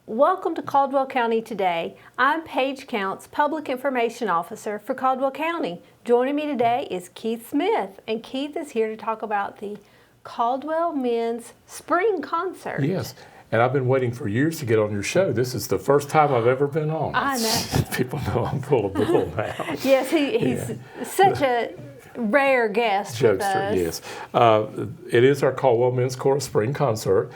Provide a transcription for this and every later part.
Welcome to Caldwell County Today. I'm Paige Counts, Public Information Officer for Caldwell County. Joining me today is Keith Smith, and Keith is here to talk about the Caldwell Men's Spring Concert. Yes, and I've been waiting for years to get on your show. This is the first time I've ever been on. I know. People know I'm full of bull now. Yes, he's such a rare guest with us. Yes. It is our Caldwell Men's Chorus Spring Concert.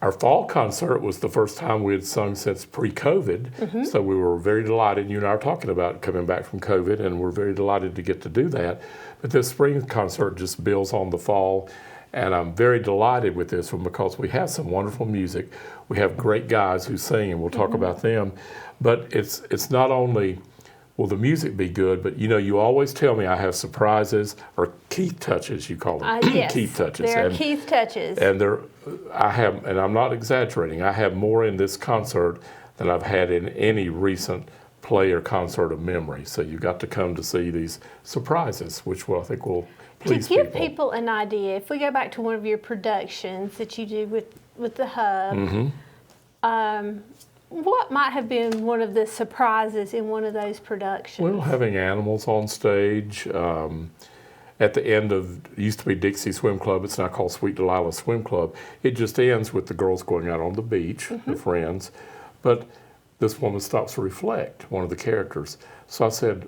Our fall concert was the first time we had sung since pre-COVID, so we were very delighted. You and I are talking about coming back from COVID, and we're very delighted to get to do that. But this spring concert just builds on the fall, and I'm very delighted with this one because we have some wonderful music. We have great guys who sing, and we'll talk about them. But it's not only will the music be good, but you always tell me I have surprises or Keith touches, you call them. Yes, Keith touches. There are Keith touches. And and I'm not exaggerating, I have more in this concert than I've had in any recent play or concert of memory. So you got to come to see these surprises, which I think will please people. To give people an idea, if we go back to one of your productions that you do with the Hub, what might have been one of the surprises in one of those productions? Well, having animals on stage. At the end of, it used to be Dixie Swim Club, it's now called Sweet Delilah Swim Club. It just ends with the girls going out on the beach, their friends. But this woman stops to reflect, one of the characters. So I said,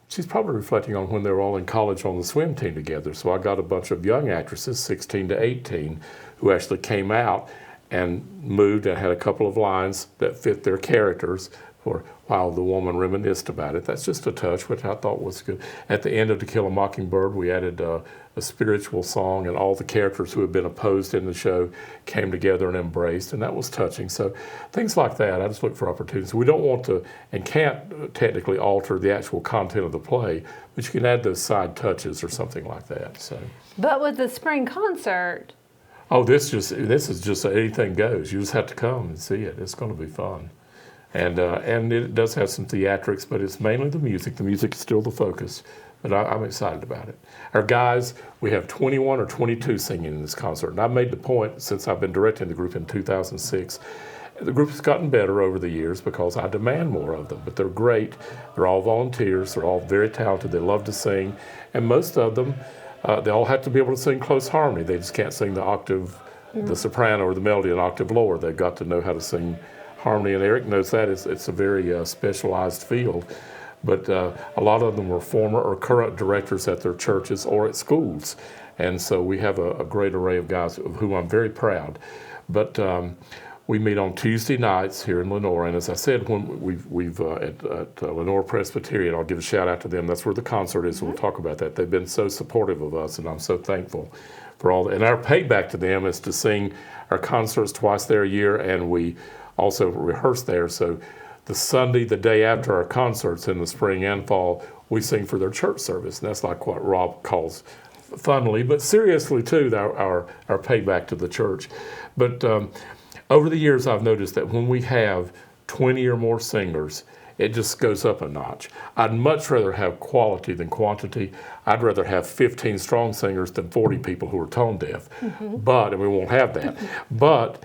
she's probably reflecting on when they were all in college on the swim team together. So I got a bunch of young actresses, 16 to 18, who actually came out and moved and had a couple of lines that fit their characters while the woman reminisced about it. That's just a touch, which I thought was good. At the end of To Kill a Mockingbird, we added a spiritual song, and all the characters who had been opposed in the show came together and embraced, and that was touching. So things like that, I just look for opportunities. We don't want to and can't technically alter the actual content of the play, but you can add those side touches or something like that. So. But with the spring concert, oh, this is just anything goes. You just have to come and see it. It's going to be fun. And it does have some theatrics, but it's mainly the music. The music is still the focus, but I'm excited about it. Our guys, we have 21 or 22 singing in this concert. And I've made the point since I've been directing the group in 2006. The group has gotten better over the years because I demand more of them, but they're great. They're all volunteers. They're all very talented. They love to sing. And most of them, they all have to be able to sing close harmony. They just can't sing the octave, the soprano or the melody an octave lower. They've got to know how to sing harmony, and Eric knows that. It's a very specialized field. But a lot of them were former or current directors at their churches or at schools. And so we have a great array of guys of whom I'm very proud. But we meet on Tuesday nights here in Lenoir, and as I said, when we've at Lenoir Presbyterian, I'll give a shout out to them. That's where the concert is, so we'll talk about that. They've been so supportive of us, and I'm so thankful for all. And our payback to them is to sing our concerts twice there a year, and we also rehearse there. So the Sunday, the day after our concerts in the spring and fall, we sing for their church service. And that's like what Rob calls funnily, but seriously too, our payback to the church. But over the years, I've noticed that when we have 20 or more singers, it just goes up a notch. I'd much rather have quality than quantity. I'd rather have 15 strong singers than 40 people who are tone deaf. But, and we won't have that. But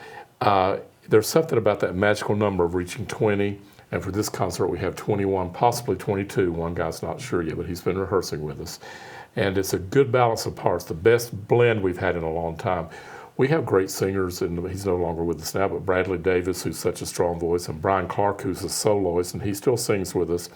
there's something about that magical number of reaching 20, and for this concert we have 21, possibly 22. One guy's not sure yet, but he's been rehearsing with us. And it's a good balance of parts, the best blend we've had in a long time. We have great singers, and he's no longer with us now, but Bradley Davis, who's such a strong voice, and Brian Clark, who's a soloist, and he still sings with us.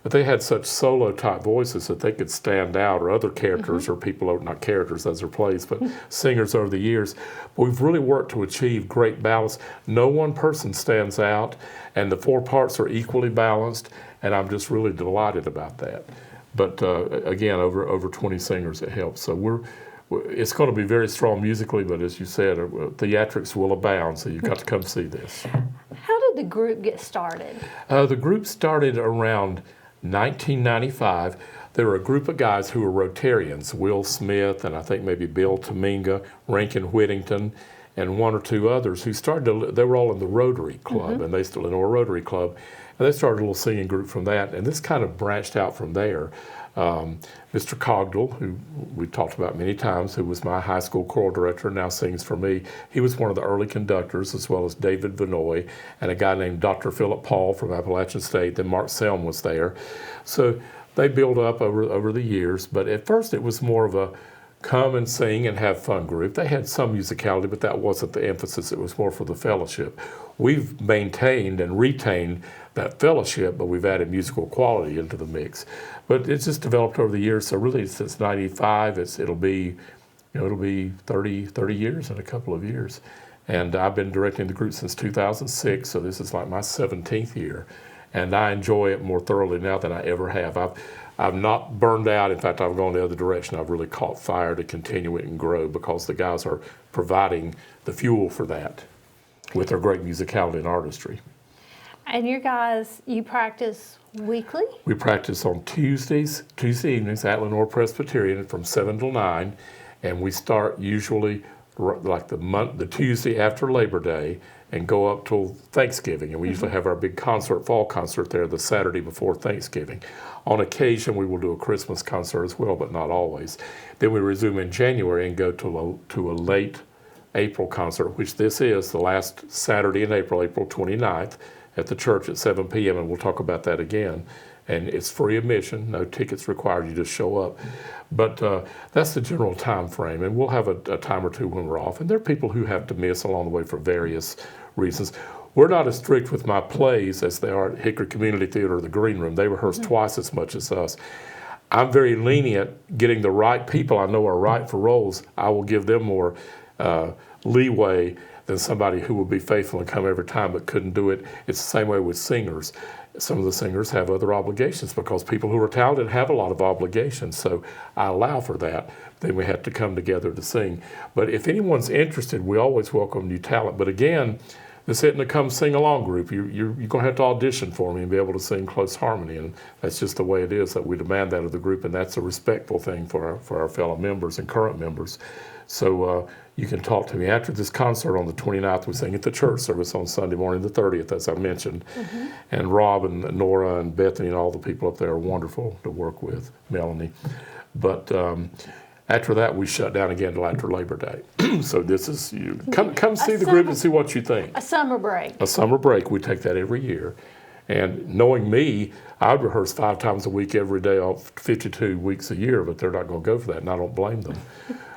But they had such solo-type voices that they could stand out, or other characters, or people, not characters, those are plays, but singers over the years. But we've really worked to achieve great balance. No one person stands out, and the four parts are equally balanced, and I'm just really delighted about that. But again, over 20 singers, it helps. So it's going to be very strong musically, but as you said, theatrics will abound, so you've got to come see this. How did the group get started? The group started around 1995. There were a group of guys who were Rotarians, Will Smith and I think maybe Bill Tominga, Rankin Whittington, and one or two others who they were all in the Rotary Club, and they still in a Rotary Club, and they started a little singing group from that, and this kind of branched out from there. Mr. Caldwell, who we talked about many times, who was my high school choral director and now sings for me. He was one of the early conductors, as well as David Vinoy and a guy named Dr. Philip Paul from Appalachian State. Then Mark Selm was there. So they built up over the years, but at first it was more of a come and sing and have fun group. They had some musicality, but that wasn't the emphasis. It was more for the fellowship. We've maintained and retained that fellowship, but we've added musical quality into the mix. But it's just developed over the years. So really, since '95, it'll be 30 years in a couple of years. And I've been directing the group since 2006, so this is like my 17th year. And I enjoy it more thoroughly now than I ever have. I've not burned out. In fact, I've gone the other direction. I've really caught fire to continue it and grow because the guys are providing the fuel for that with their great musicality and artistry. And you guys, you practice weekly? We practice on Tuesday evenings at Lenoir Presbyterian from 7 till 9, and we start usually like the Tuesday after Labor Day and go up till Thanksgiving. And we usually have our big fall concert there the Saturday before Thanksgiving. On occasion, we will do a Christmas concert as well, but not always. Then we resume in January and go to a late April concert, which this is the last Saturday in April, April 29th, at the church at 7 p.m., and we'll talk about that again. And it's free admission, no tickets required, you just show up. But that's the general time frame, and we'll have a time or two when we're off. And there are people who have to miss along the way for various reasons. We're not as strict with my plays as they are at Hickory Community Theater or the Green Room. They rehearse twice as much as us. I'm very lenient getting the right people I know are right for roles. I will give them more leeway than somebody who will be faithful and come every time but couldn't do it. It's the same way with singers. Some of the singers have other obligations because people who are talented have a lot of obligations. So I allow for that. Then we have to come together to sing. But if anyone's interested, we always welcome new talent. But again, this isn't a come sing along group. You're going to have to audition for me and be able to sing close harmony. And that's just the way it is, that we demand that of the group. And that's a respectful thing for our fellow members and current members. So you can talk to me after this concert on the 29th. We sing at the church service on Sunday morning, the 30th, as I mentioned. And Rob and Nora and Bethany and all the people up there are wonderful to work with, Melanie. But after that, we shut down again until after Labor Day. So this is, come see the group and see what you think. A summer break. A summer break. We take that every year. And knowing me, I'd rehearse 5 times a week every day, off 52 weeks a year, but they're not going to go for that, and I don't blame them.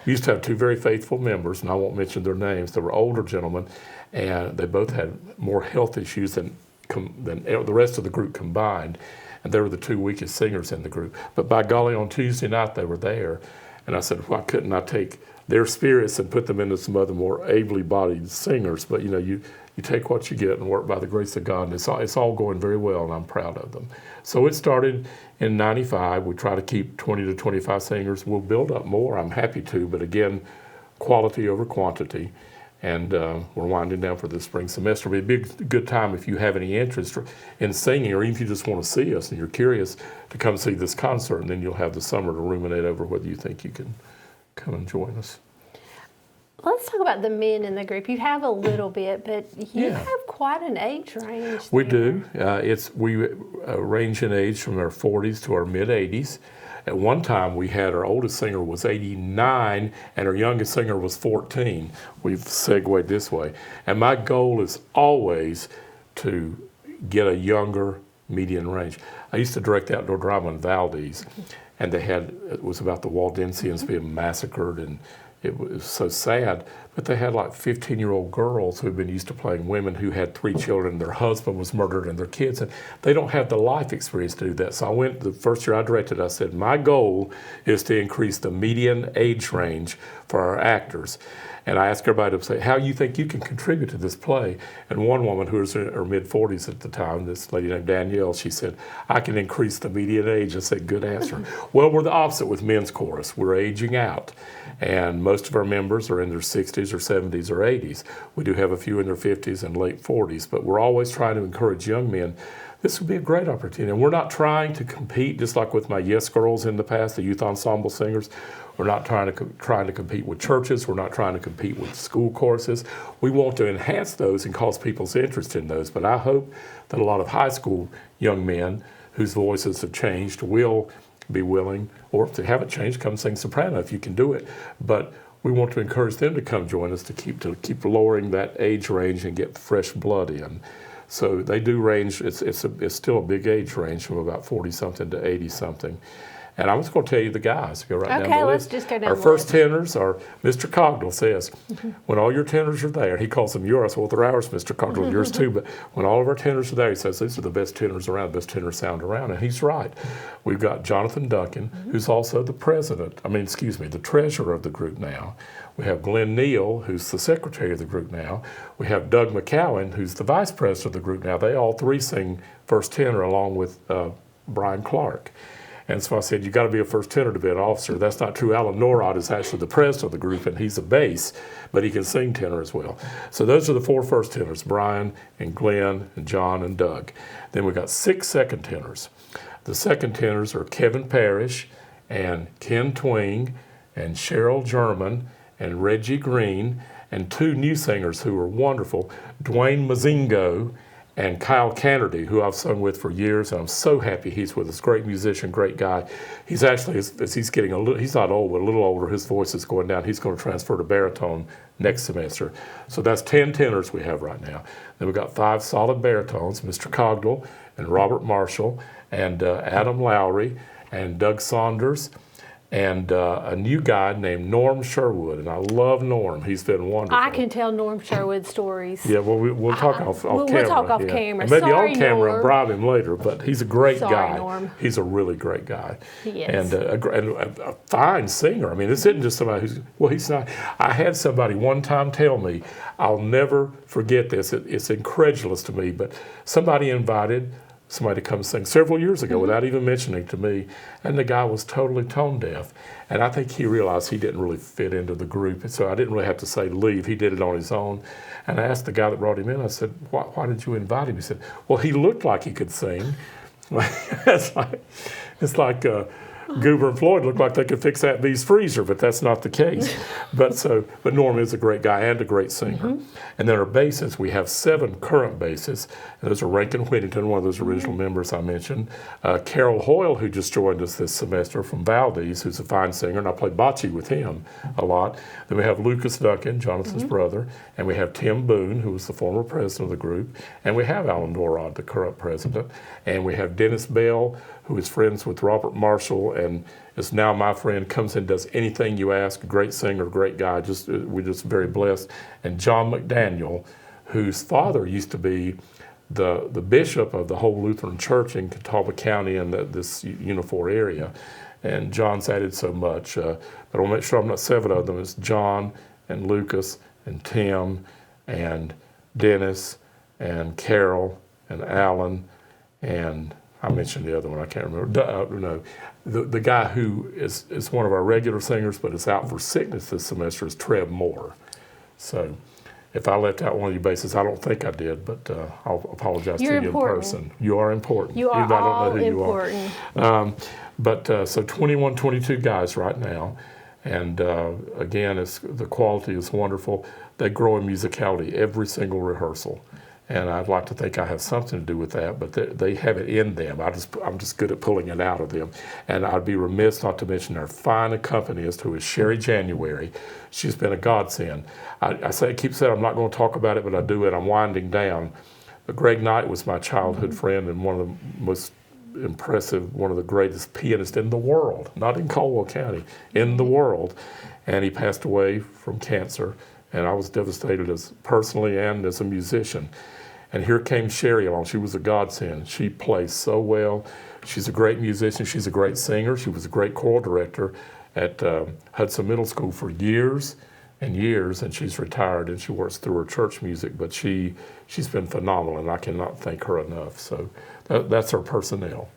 We used to have 2 very faithful members, and I won't mention their names. They were older gentlemen, and they both had more health issues than the rest of the group combined, and they were the 2 weakest singers in the group. But by golly, on Tuesday night, they were there, and I said, why couldn't I take their spirits and put them into some other more ably-bodied singers? But, you take what you get and work by the grace of God, and it's all going very well, and I'm proud of them. So it started in '95. We try to keep 20 to 25 singers. We'll build up more. I'm happy to, but again, quality over quantity. And we're winding down for the spring semester. It'll be a good time if you have any interest in singing, or even if you just want to see us and you're curious, to come see this concert, and then you'll have the summer to ruminate over whether you think you can come and join us. Let's talk about the men in the group. You have a little bit, but you have quite an age range. We do. We range in age from our 40s to our mid-80s. At one time, we had our oldest singer was 89, and our youngest singer was 14. We've segued this way. And my goal is always to get a younger median range. I used to direct the outdoor drama in Valdez, and it was about the Waldensians being massacred, and it was so sad, but they had like 15-year-old girls who had been used to playing women who had 3 children. Their husband was murdered and their kids, and they don't have the life experience to do that. So I went, the first year I directed, I said, my goal is to increase the median age range for our actors. And I asked everybody to say, how you think you can contribute to this play? And one woman who was in her mid-40s at the time, this lady named Danielle, she said, I can increase the median age. I said, good answer. Well, we're the opposite with men's chorus. We're aging out. And most of our members are in their 60s or 70s or 80s. We do have a few in their 50s and late 40s, but we're always trying to encourage young men. This would be a great opportunity. And we're not trying to compete, just like with my Yes Girls in the past, the youth ensemble singers. We're not trying to compete with churches. We're not trying to compete with school courses. We want to enhance those and cause people's interest in those. But I hope that a lot of high school young men whose voices have changed will be willing, or if they haven't changed, come sing soprano if you can do it. But we want to encourage them to come join us to keep lowering that age range and get fresh blood in. So they do range. It's still a big age range from about 40-something to 80-something. And I'm just going to tell you the guys. Go right down the list. Okay, let's just go down Our the first list. tenors are Mr. Caldwell says, when all your tenors are there, he calls them yours. Well, they're ours, Mr. Caldwell, yours too. But when all of our tenors are there, he says, these are the best tenors around, the best tenor sound around. And he's right. We've got Jonathan Duncan, who's also the treasurer of the group now. We have Glenn Neal, who's the secretary of the group now. We have Doug McCowan, who's the vice president of the group now. They all three sing first tenor along with Brian Clark. And so I said, you got to be a first tenor to be an officer. That's not true. Alan Norrod is actually the president of the group, and he's a bass, but he can sing tenor as well. So those are the 4 first tenors, Brian and Glenn and John and Doug. Then we got 6 second tenors. The second tenors are Kevin Parrish and Ken Twing and Cheryl German and Reggie Green, and 2 new singers who are wonderful, Dwayne Mazingo and Kyle Canterdy, who I've sung with for years, and I'm so happy he's with us. Great musician, great guy. He's actually, as he's getting he's not old, but a little older, his voice is going down. He's going to transfer to baritone next semester. So that's 10 tenors we have right now. Then we've got 5 solid baritones, Mr. Cogdell and Robert Marshall and Adam Lowry and Doug Saunders, and a new guy named Norm Sherwood, and I love Norm. He's been wonderful. I can tell Norm Sherwood stories. Yeah, well, we'll talk off camera. We'll talk off yeah. camera. And maybe Sorry, on camera Norm. and bribe him later, but he's a great guy. Norm. He's a really great guy. He is. And a fine singer. I mean, this isn't just somebody he's not. I had somebody one time tell me, I'll never forget this, it's incredulous to me, but somebody invited somebody to come sing several years ago without even mentioning to me, and the guy was totally tone deaf. And I think he realized he didn't really fit into the group, and so I didn't really have to say leave. He did it on his own. And I asked the guy that brought him in, I said, why did you invite him? He said, well, he looked like he could sing. it's like Goober and Floyd looked like they could fix that bee's freezer, but that's not the case. But Norm is a great guy and a great singer. And then our bassists, we have 7 current bassists. And those are Rankin Whittington, one of those original members I mentioned. Carol Hoyle, who just joined us this semester from Valdez, who's a fine singer, and I play bocce with him a lot. Then we have Lucas Duncan, Jonathan's brother, and we have Tim Boone, who was the former president of the group, and we have Alan Norrod, the current president, and we have Dennis Bell, who is friends with Robert Marshall and is now my friend, comes in, does anything you ask, great singer, great guy, we're just very blessed. And John McDaniel, whose father used to be the bishop of the whole Lutheran Church in Catawba County and this Unifor area. And John's added so much, but I want to make sure I'm not 7 of them. It's John and Lucas and Tim and Dennis and Carol and Alan and I mentioned the other one, I can't remember. The guy who is one of our regular singers but is out for sickness this semester is Trev Moore. So if I left out one of your basses, I don't think I did, but I'll apologize to you in person. You are important. You are even all I don't know who important. You are. So 21, 22 guys right now. And again, the quality is wonderful. They grow in musicality every single rehearsal. And I'd like to think I have something to do with that, but they have it in them. I'm just good at pulling it out of them. And I'd be remiss not to mention our fine accompanist, who is Sherry January. She's been a godsend. I keep saying I'm not going to talk about it, but I do it. I'm winding down. But Greg Knight was my childhood friend and one of the most impressive, one of the greatest pianists in the world, not in Caldwell County, in the world. And he passed away from cancer. And I was devastated personally and as a musician. And here came Sherry along. She was a godsend. She plays so well. She's a great musician. She's a great singer. She was a great choral director at Hudson Middle School for years and years, and she's retired and she works through her church music. But she's been phenomenal, and I cannot thank her enough. So that's our personnel.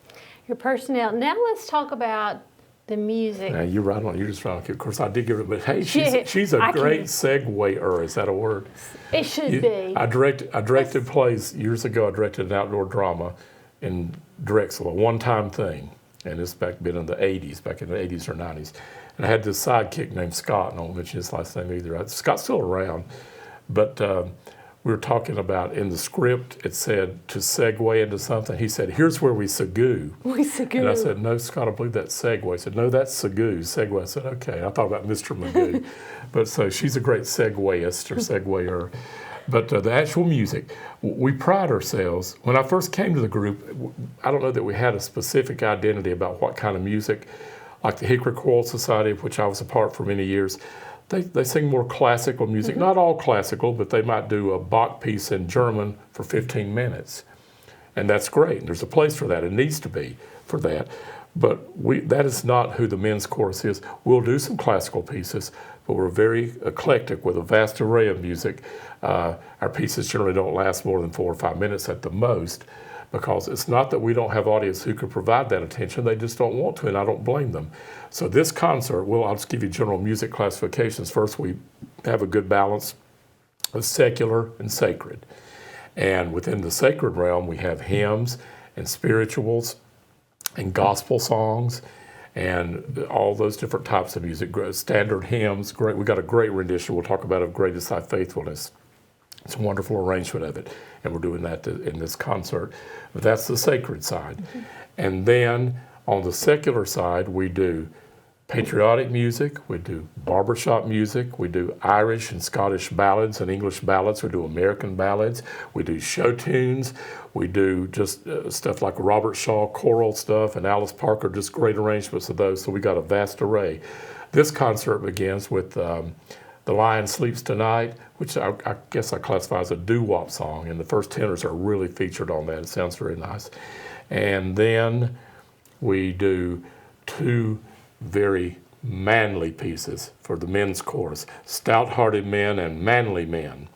Your personnel. Now let's talk about the music. Now you're right on. You're just right on. Of course, I did give it, but hey, she's a great seguer. Is that a word? It should be. I directed plays years ago. I directed an outdoor drama in Drexel, a one-time thing, and it's back in the 80s, back in the 80s or 90s. And I had this sidekick named Scott, and I won't mention his last name either. Scott's still around, but we were talking about in the script, it said to segue into something. He said, here's where we segoo. We segoo. And I said, no, Scott, I believe that's segue. He said, no, that's segoo. Segue. I said, okay. I thought about Mr. Magoo. But so she's a great segueist or segueyer. But the actual music, we pride ourselves. When I first came to the group, I don't know that we had a specific identity about what kind of music. Like the Hickory Choral Society, of which I was a part for many years, they sing more classical music. Not all classical, but they might do a Bach piece in German for 15 minutes. And that's great. And there's a place for that. It needs to be for that. But that is not who the men's chorus is. We'll do some classical pieces, but we're very eclectic with a vast array of music. Our pieces generally don't last more than 4 or 5 minutes at the most, because it's not that we don't have audience who could provide that attention, they just don't want to, and I don't blame them. So this concert, I'll just give you general music classifications. First, we have a good balance of secular and sacred. And within the sacred realm, we have hymns and spirituals and gospel songs and all those different types of music. Standard hymns, great. We got a great rendition we'll talk about of Great Is Thy Faithfulness. It's a wonderful arrangement of it, and we're doing that in this concert. But that's the sacred side. And then on the secular side, we do patriotic music, we do barbershop music, we do Irish and Scottish ballads and English ballads, we do American ballads, we do show tunes, we do just stuff like Robert Shaw choral stuff and Alice Parker, just great arrangements of those. So we got a vast array. This concert begins with The Lion Sleeps Tonight, which I guess I classify as a doo-wop song, and the first tenors are really featured on that. It sounds very nice. And then we do 2 very manly pieces for the men's chorus, Stout Hearted Men and Manly Men.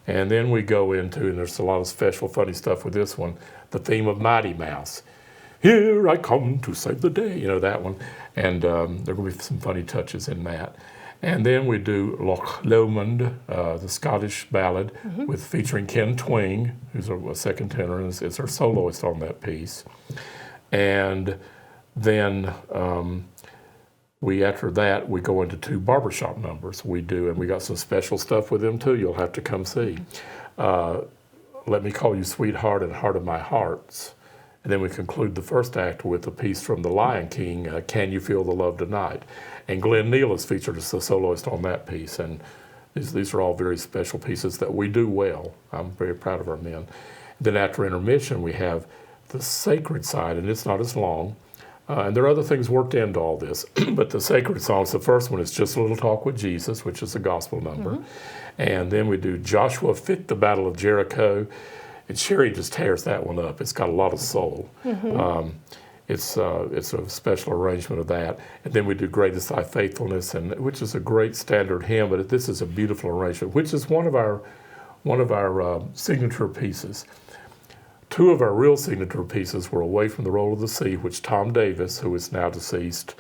And then we go into, and there's a lot of special funny stuff with this one, the theme of Mighty Mouse. Here I come to save the day, that one. And there are going to be some funny touches in that. And then we do Loch Lomond, the Scottish ballad, with featuring Ken Twing, who's a second tenor, and is our soloist on that piece. And then after that, we go into 2 barbershop numbers. We do, and we got some special stuff with them too. You'll have to come see. Let Me Call You Sweetheart and Heart of My Hearts. And then we conclude the first act with a piece from The Lion King, Can You Feel the Love Tonight? And Glenn Neal is featured as the soloist on that piece. And these are all very special pieces that we do well. I'm very proud of our men. Then after intermission, we have the sacred side, and it's not as long. And there are other things worked into all this. But the sacred songs, the first one is Just a Little Talk with Jesus, which is a gospel number. And then we do Joshua Fit the Battle of Jericho. And Sherry just tears that one up. It's got a lot of soul. It's a special arrangement of that. And then we do Great Is Thy Faithfulness, which is a great standard hymn, but this is a beautiful arrangement, which is one of our signature pieces. 2 of our real signature pieces were Away from the Roll of the Sea, which Tom Davis, who is now deceased,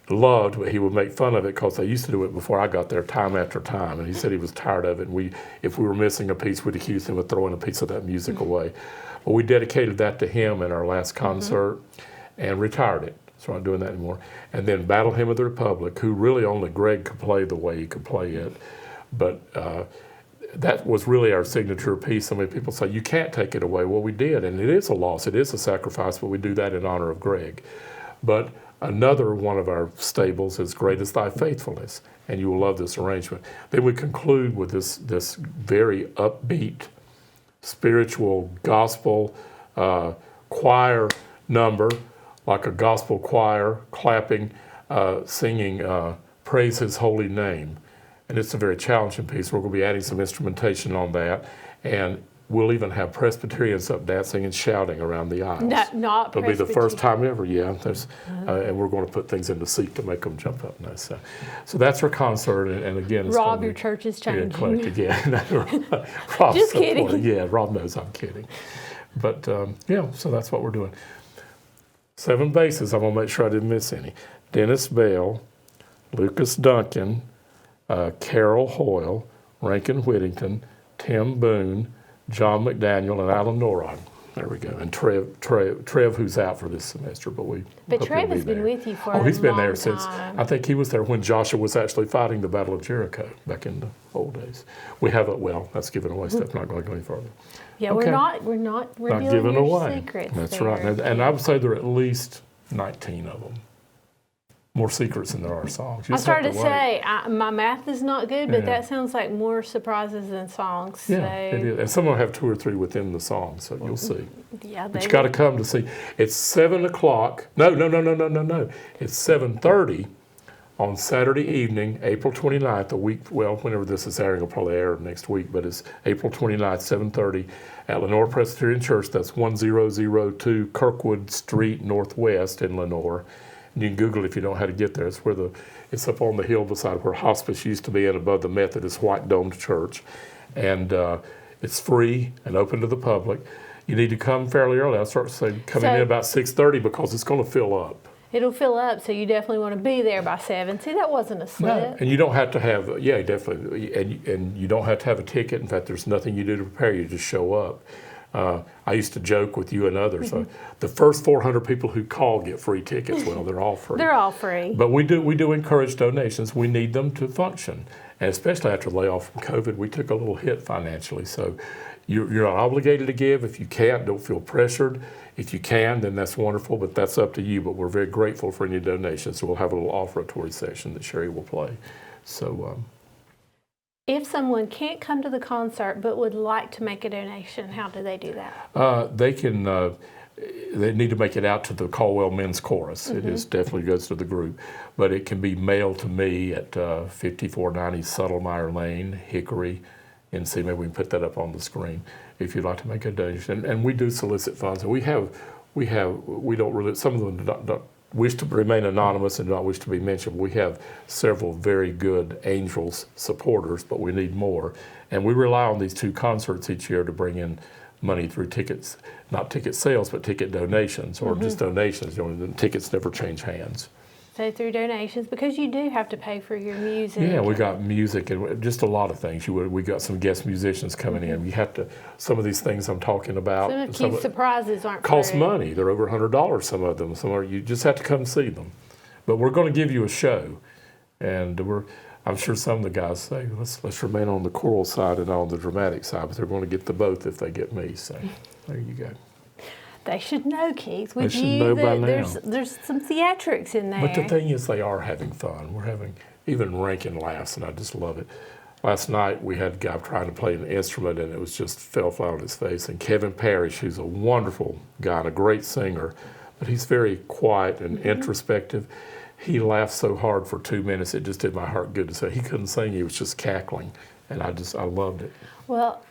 loved, but he would make fun of it because they used to do it before I got there time after time. And he said he was tired of it. And if we were missing a piece, we'd accuse him of throwing a piece of that music away. But we dedicated that to him in our last concert and retired it. So I'm not doing that anymore. And then Battle Hymn of the Republic, who really only Greg could play the way he could play it. But that was really our signature piece. So many people say, you can't take it away. Well, we did, and it is a loss. It is a sacrifice, but we do that in honor of Greg. But another one of our stables is Great Is Thy Faithfulness, and you will love this arrangement. Then we conclude with this very upbeat, spiritual, gospel choir number, like a gospel choir, clapping, singing, Praise His Holy Name. And it's a very challenging piece. We're going to be adding some instrumentation on that, and we'll even have Presbyterians up dancing and shouting around the aisles. Not It'll be the first time ever, yeah. And we're going to put things in the seat to make them jump up. No, so that's our concert, and again, it's Rob, your church is changing. Rob's Just so kidding. funny. Yeah, Rob knows I'm kidding. But so that's what we're doing. 7 basses. I'm going to make sure I didn't miss any. Dennis Bell, Lucas Duncan, Carol Hoyle, Rankin Whittington, Tim Boone, John McDaniel, and Alan Norrod. There we go. And Trev, who's out for this semester, but But hope Trev he'll be has been there. with you for a long He's been there time. since, I think he was there when Joshua was actually fighting the Battle of Jericho back in the old days. We have it, well, that's giving away stuff, not going to go any further. Yeah, Okay. we're not revealing Not giving your away. secrets. That's there. right. And I would say there are at least 19 of them. More secrets than there are songs. You I just have started to wait. say, my math is not good, but Yeah. that sounds like more surprises than songs. Yeah, so, it is. And some will have 2 or 3 within the song, so you'll see. Yeah, But you got to come to see. It's 7 o'clock. No. It's 7:30 on Saturday evening, April 29th, a week, well, whenever this is airing, it'll probably air next week, but it's April 29th, 7:30 at Lenoir Presbyterian Church. That's 1002 Kirkwood Street Northwest in Lenoir. And you can Google it if you don't know how to get there. It's up on the hill beside where hospice used to be and above the Methodist white domed church. And it's free and open to the public. You need to come fairly early. I start saying coming in about 6:30 because it's going to fill up. It'll fill up, so you definitely want to be there by 7. See, that wasn't a slip. No, and you don't have to have, yeah, definitely, and you don't have to have a ticket. In fact, there's nothing you do to prepare. You just show up. I used to joke with you and others. The first 400 people who call get free tickets. Well, they're all free. They're all free. But we do encourage donations. We need them to function, and especially after the layoff from COVID, we took a little hit financially. So you're not obligated to give. If you can't, don't feel pressured. If you can, then that's wonderful, but that's up to you. But we're very grateful for any donations. So we'll have a little offertory session that Sherry will play. So. If someone can't come to the concert but would like to make a donation, how do they do that? They need to make it out to the Caldwell Men's Chorus. It is definitely goes to the group, but it can be mailed to me at 5490 Suttlemeyer Lane, Hickory, NC. Maybe we can put that up on the screen if you'd like to make a donation. And we do solicit funds. We don't really. Some of them don't wish to remain anonymous and not wish to be mentioned. We have several very good Angels supporters, but we need more. And we rely on these 2 concerts each year to bring in money through tickets, not ticket sales, but ticket donations or just donations. The tickets never change hands. So through donations, because you do have to pay for your music. Yeah, we got music and just a lot of things. We got some guest musicians coming in. You have to, some of these things I'm talking about. Some of Keith's surprises aren't cost free. money. They're over $100, some of them. Some are, you just have to come see them. But we're going to give you a show. And I'm sure some of the guys say, let's remain on the choral side and on the dramatic side, but they're going to get the both if they get me. So there you go. They should know, Keith. They With should you, know by now. there's some theatrics in there. But the thing is, they are having fun. We're having, even Rankin laughs, and I just love it. Last night, we had a guy trying to play an instrument, and it was just fell flat on his face. And Kevin Parrish, who's a wonderful guy and a great singer, but he's very quiet and introspective. He laughed so hard for 2 minutes, it just did my heart good to say. He couldn't sing, he was just cackling, and I loved it. Well,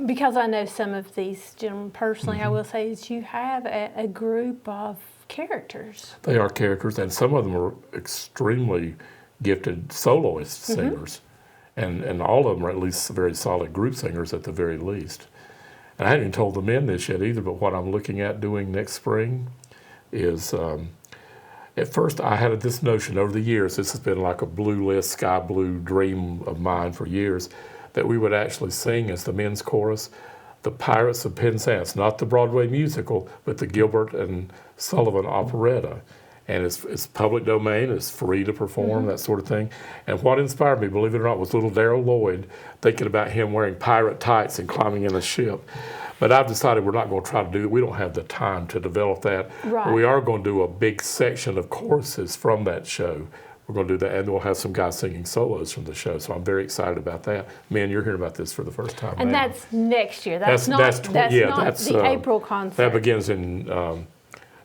because I know some of these gentlemen personally, I will say that you have a group of characters. They are characters, and some of them are extremely gifted soloist singers, and all of them are at least very solid group singers at the very least. And I haven't even told the men this yet either, but what I'm looking at doing next spring is, at first I had this notion over the years, this has been like a blue list, sky blue dream of mine for years, that we would actually sing as the men's chorus, the Pirates of Penzance, not the Broadway musical, but the Gilbert and Sullivan operetta. And it's public domain, it's free to perform, that sort of thing. And what inspired me, believe it or not, was little Darrell Lloyd thinking about him wearing pirate tights and climbing in a ship. But I've decided we're not going to try to do it. We don't have the time to develop that. Right. We are going to do a big section of choruses from that show. We're going to do that, and we'll have some guys singing solos from the show. So I'm very excited about that. Man, you're hearing about this for the first time. And now. that's next year. That's not the April concert. That begins in,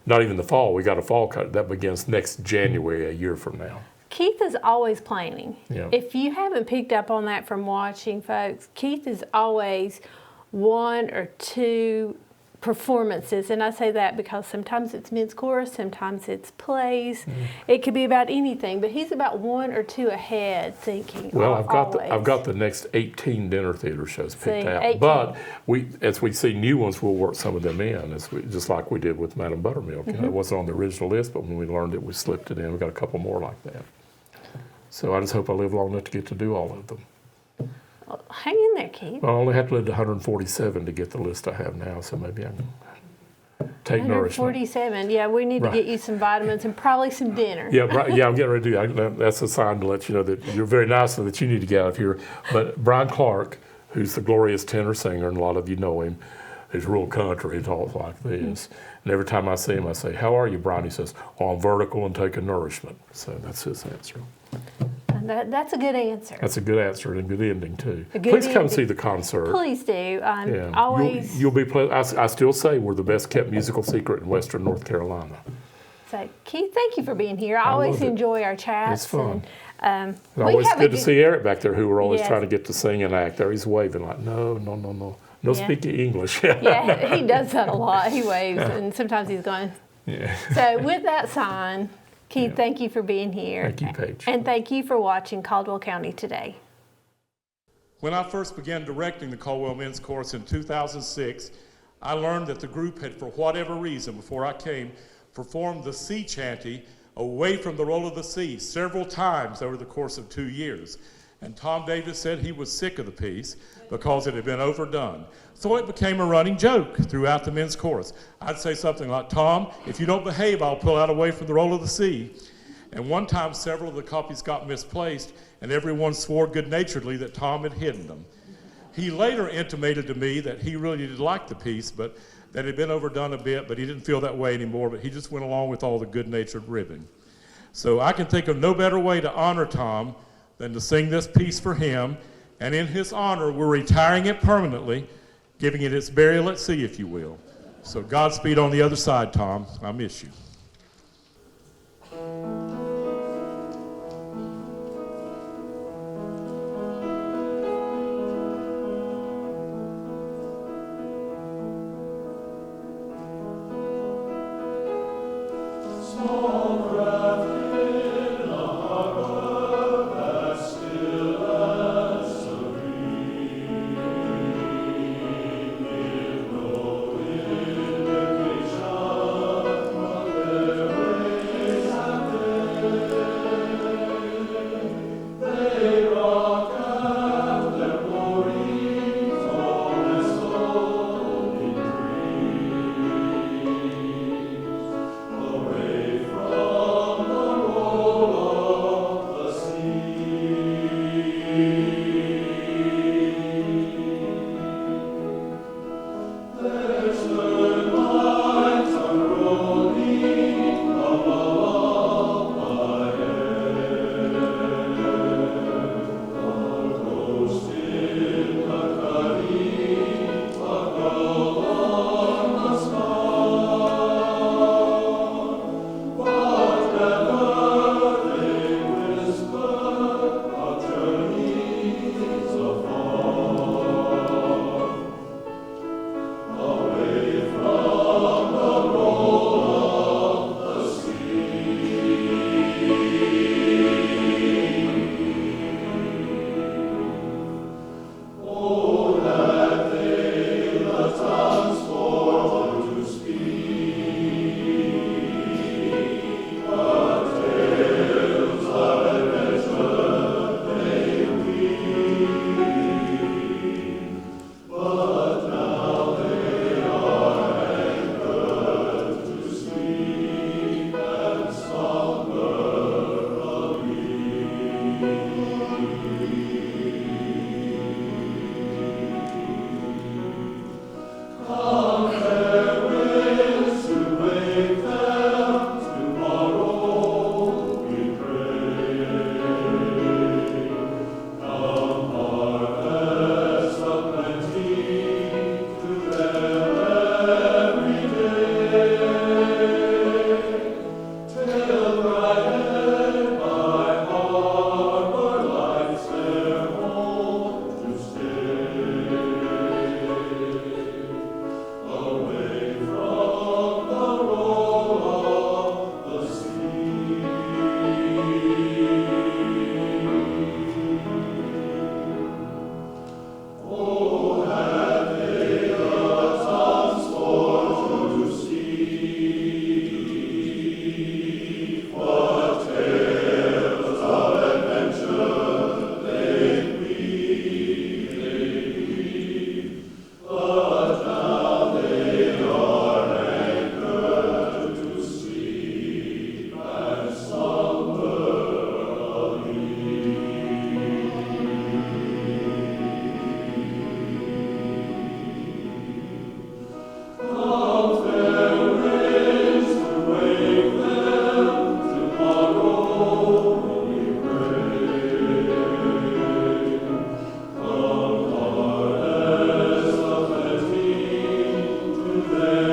not even the fall. We got a fall cut. That begins next January, a year from now. Keith is always planning. Yeah. If you haven't picked up on that from watching, folks, Keith is always 1 or 2 performances, and I say that because sometimes it's men's chorus, sometimes it's plays. It could be about anything, but he's about 1 or 2 ahead thinking. Well, I've got the next 18 dinner theater shows picked out, 18. but as we see new ones, we'll work some of them in, just like we did with Madam Buttermilk. It wasn't on the original list, but when we learned it, we slipped it in. We got a couple more like that. So I just hope I live long enough to get to do all of them. Well, hang in there, Keith. I only have to live to 147 to get the list I have now, so maybe I can take nourishment. 147. Yeah, we need to get you some vitamins and probably some dinner. Yeah, I'm getting ready to do that. That's a sign to let you know that you're very nice and that you need to get out of here. But Brian Clark, who's the glorious tenor singer, and a lot of you know him, he's real country, he talks like this. And every time I see him, I say, "How are you, Brian?" He says, "Oh, I'm vertical and taking nourishment." So that's his answer. And that's a good answer. That's a good answer and a good ending, too. A good Please come ending. see the concert. Please do. Yeah. Always. You'll be I still say we're the best kept musical secret in Western North Carolina. So, Keith, thank you for being here. I always love it. enjoy our chats. It's fun. And, It's always good to see Eric back there, who we're always Yes. trying to get to sing and act there. He's waving like, no Yeah. speaking English. Yeah, he does that a lot. He waves, and sometimes he's going. Yeah. So, with that sign, Keith, thank you for being here. Thank you, Paige. And thank you for watching Caldwell County Today. When I first began directing the Caldwell Men's Chorus in 2006, I learned that the group had, for whatever reason, before I came, performed the sea chanty away from the roll of the sea several times over the course of 2 years. And Tom Davis said he was sick of the piece because it had been overdone. So it became a running joke throughout the men's chorus. I'd say something like, "Tom, if you don't behave, I'll pull out away from the roll of the sea." And one time, several of the copies got misplaced, and everyone swore good-naturedly that Tom had hidden them. He later intimated to me that he really did like the piece, but that it had been overdone a bit, but he didn't feel that way anymore, but he just went along with all the good-natured ribbing. So I can think of no better way to honor Tom than to sing this piece for him, and in his honor, we're retiring it permanently, giving it its burial at sea, if you will. So Godspeed on the other side, Tom. I miss you. Away There